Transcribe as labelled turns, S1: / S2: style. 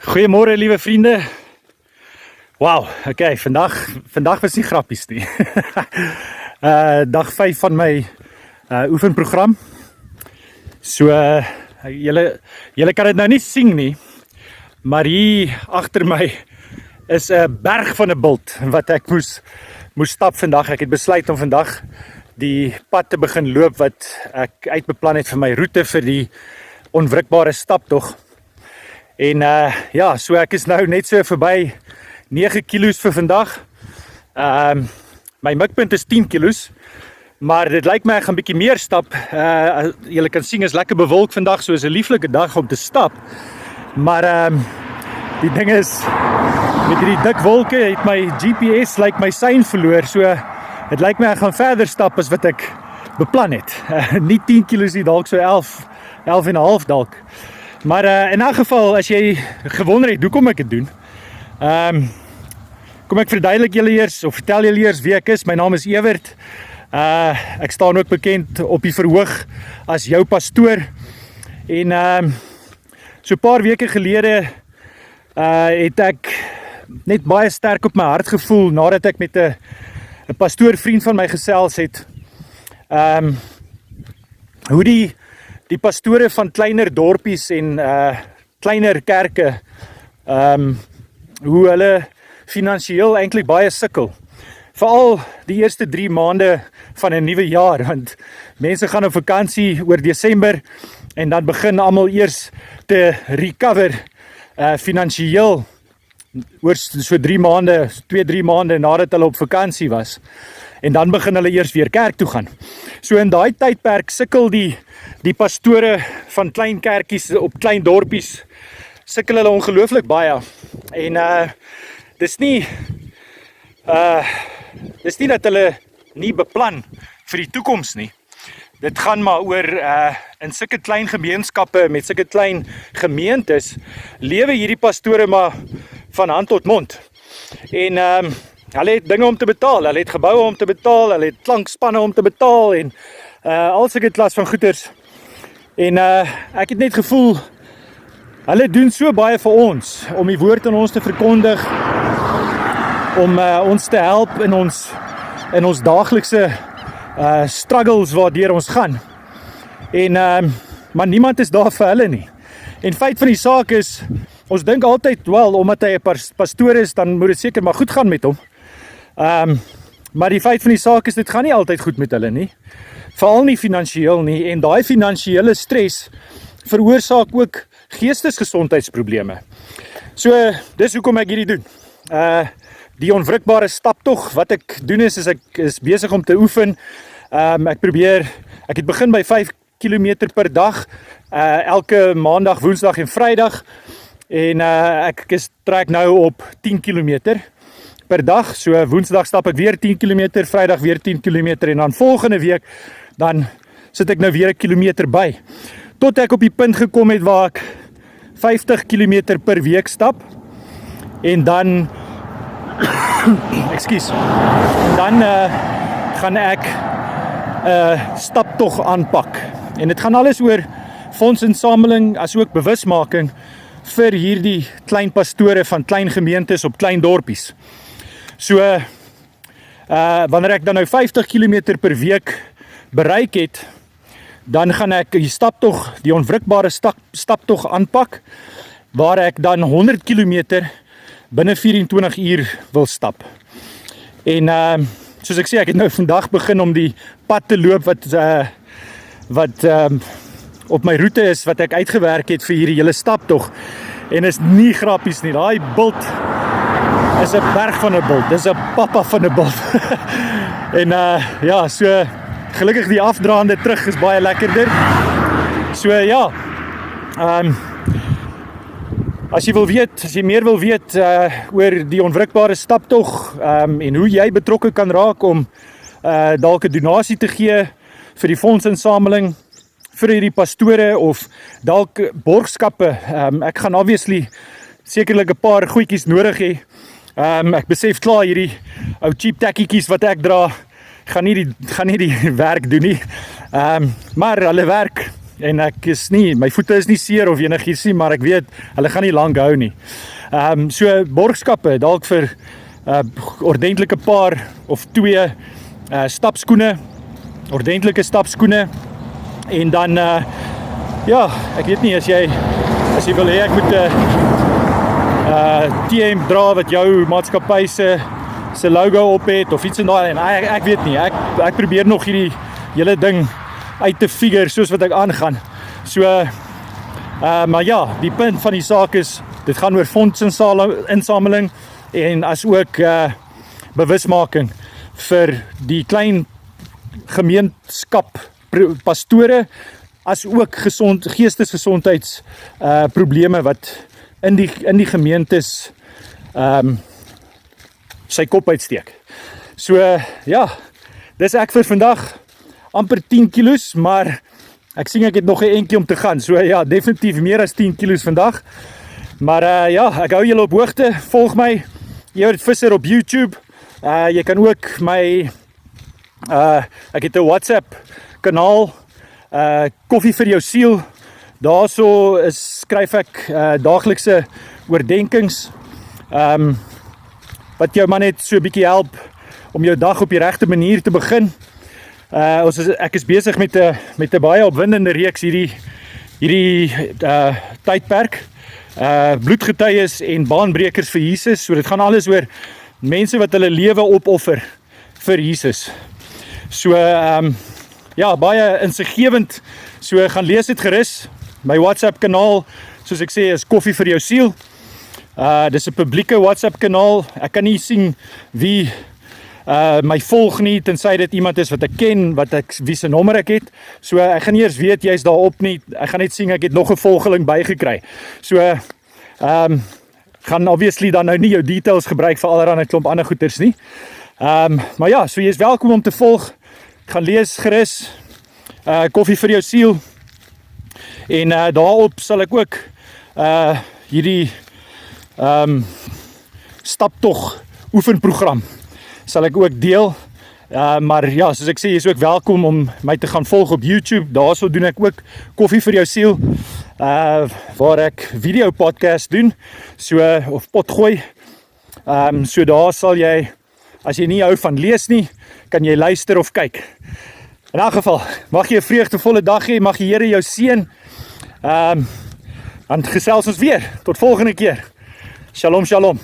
S1: Goeiemôre liewe vriende. Wow, okay, vandag was nie grappies nie. Dag 5 van my oefenprogram. So julle kan dit nou nie sien nie, maar hier agter my is 'n berg van 'n bult wat ek moes stap vandag. Ek het besluit om vandag die pad te begin loop wat ek uitbeplan het vir my roete vir die onwrikbare staptog. En ja, so ek is nou net so verby 9 kilos vir vandag. My mikpunt is 10 kilos, maar dit lyk my ek gaan bietjie meer stap. Julle kan sien is lekker bewolk vandag, so is 'n lieflike dag om te stap. Maar die ding is, met hierdie dik wolke het my GPS lyk my sein verloor, so dit lyk my ek gaan verder stap as wat ek beplan het. Nie 10 kilos nie, dalk so 11 en 'n half dalk. Maar in elk geval, as jy gewonder het hoekom ek dit doen, kom ek verduidelik julle eers, of vertel julle eers wie ek is. My naam is Ewert. Ek staan ook bekend op die verhoog as jou pastoor. En so 'n paar weke gelede het ek net baie sterk op my hart gevoel nadat ek met 'n pastoorvriend van my gesels het. Hoe die pastore van kleiner dorpies en kleiner kerke, hoe hulle finansiëel eintlik baie sukkel. Veral die eerste 3 maande van 'n nuwe jaar, want mense gaan op vakansie oor Desember en dan begin almal eers te recover finansiëel oor so 3 maande, 2-3 maande nadat hulle op vakansie was. En dan begin hulle eers weer kerk toe gaan. So in daai tydperk sukkel die pastore van klein kerkies op klein dorpies, sukkel hulle ongelooflik baie. En dis nie dat hulle nie beplan vir die toekoms nie. Dit gaan maar oor in sulke klein gemeenskappe met sulke klein gemeentes lewe hierdie pastore maar van hand tot mond. En hulle het dinge om te betaal, hulle het geboue om te betaal, hulle het klankspanne om te betaal en al sulke klas van goeders. En ek het net gevoel, hulle doen so baie vir ons, om die woord aan ons te verkondig, om ons te help in ons daaglikse struggles waardeur ons gaan. En maar niemand is daar vir hulle nie. En feit van die saak is, ons dink altyd, wel, omdat hy 'n pastoor is, dan moet dit seker maar goed gaan met hom. Maar die feit van die saak is, dit gaan nie altyd goed met hulle nie. Veral nie finansiëel nie, en daai finansiële stres veroorsaak ook geestesgesondheidsprobleme. So, dis hoekom ek hierdie doen. Die onwrikbare staptog, wat ek doen ek is besig om te oefen. Ek het begin by 5 kilometer per dag, elke maandag, woensdag en vrydag. En ek trek nou op 10 kilometer per dag. So woensdag stap ek weer 10 kilometer, vrydag weer 10 kilometer en dan volgende week dan sit ek nou weer 'n kilometer by. Tot ek op die punt gekom het waar ek 50 kilometer per week stap. En dan dan gaan ek staptog aanpak. En dit gaan alles oor fondsinsameling as ook bewusmaking vir hierdie klein pastore van klein gemeentes op klein dorpies. So wanneer ek dan nou 50 kilometer per week bereik het, dan gaan ek die staptog, die onwrikbare staptog aanpak, waar ek dan 100 kilometer binne 24 uur wil stap. En soos ek sê, ek het nou vandag begin om die pad te loop wat op my roete is, wat ek uitgewerk het vir hierdie hele staptog. En is nie grappies nie, daai bult is 'n berg van 'n bult, dis 'n papa van 'n bult. En ja, so gelukkig die afdraande terug is baie lekkerder. So ja, as jy meer wil weet oor die onwrikbare staptog en hoe jy betrokke kan raak om dalk 'n donasie te gee vir die fondsinsameling vir hierdie pastore of dalk borgskappe. Ek gaan obviously sekerlik 'n paar goedjies nodig hê. Ek besef klaar hierdie ou cheap takkies wat ek dra gaan nie die werk doen nie. Maar hulle werk en my voete is nie seer of enigiets nie, maar ek weet, hulle gaan nie lank hou nie. So borgskappe, dalk vir ordentlike paar of 2 stapskoene, ordentlike stapskoene, en dan, ja, ek weet nie, as jy wil hê ek moet TM dra wat jou maatskappy se logo op het, of iets en daai, en ek weet nie, ek probeer nog hierdie hele ding uit te figure, soos wat ek aangaan. So, maar ja, die punt van die saak is, dit gaan oor fondsinsameling, en as ook bewusmaking vir die klein gemeenskap pastore, as ook geestesgesondheids probleme wat in die gemeentes sy kop uitsteek. So ja, dis ek vir vandag, amper 10 kilos, maar ek sien ek het nog 'n entjie om te gaan. So ja, definitief meer as 10 kilos vandag. Maar ja, ek hou julle op hoogte. Volg my, Everett Visser op YouTube. Jy kan ook my ek het 'n WhatsApp kanaal, Koffie vir jou siel. Daarso skryf ek daaglikse oordenkings wat jou maar net so 'n bietjie help om jou dag op die regte manier te begin. Ek is besig met 'n baie opwindende reeks hierdie tydperk. Bloedgetuies en baanbrekers vir Jesus. So dit gaan alles oor mense wat hulle lewe opoffer vir Jesus. So ja, baie insiggewend. So gaan lees dit gerus. My WhatsApp kanaal, soos ek sê, is Koffie vir jou siel. Dis 'n publieke WhatsApp kanaal. Ek kan nie sien wie my volg nie, tensy dit iemand is wat ek ken, wie se nommer ek het. So ek gaan nie eers weet jy's daarop nie. Ek gaan net sien ek het nog 'n volgeling bygekry. So gaan obviously dan nou nie jou details gebruik vir allerlei klomp ander goeters nie. Maar ja, so jy is welkom om te volg. Gaan lees gerus Koffie vir jou siel. En daarop sal ek ook hierdie staptog oefenprogram sal ek ook deel. Maar ja, soos ek sê, jy is ook welkom om my te gaan volg op YouTube. Daarso doen ek ook Koffie vir jou siel, waar ek video podcast doen, so of potgooi. So daar sal jy, as jy nie hou van lees nie, kan jy luister of kyk. In elk geval, mag jy 'n vreugdevolle dag hê, mag die Here jou seën. Dan gesels ons weer. Tot volgende keer. Shalom, shalom.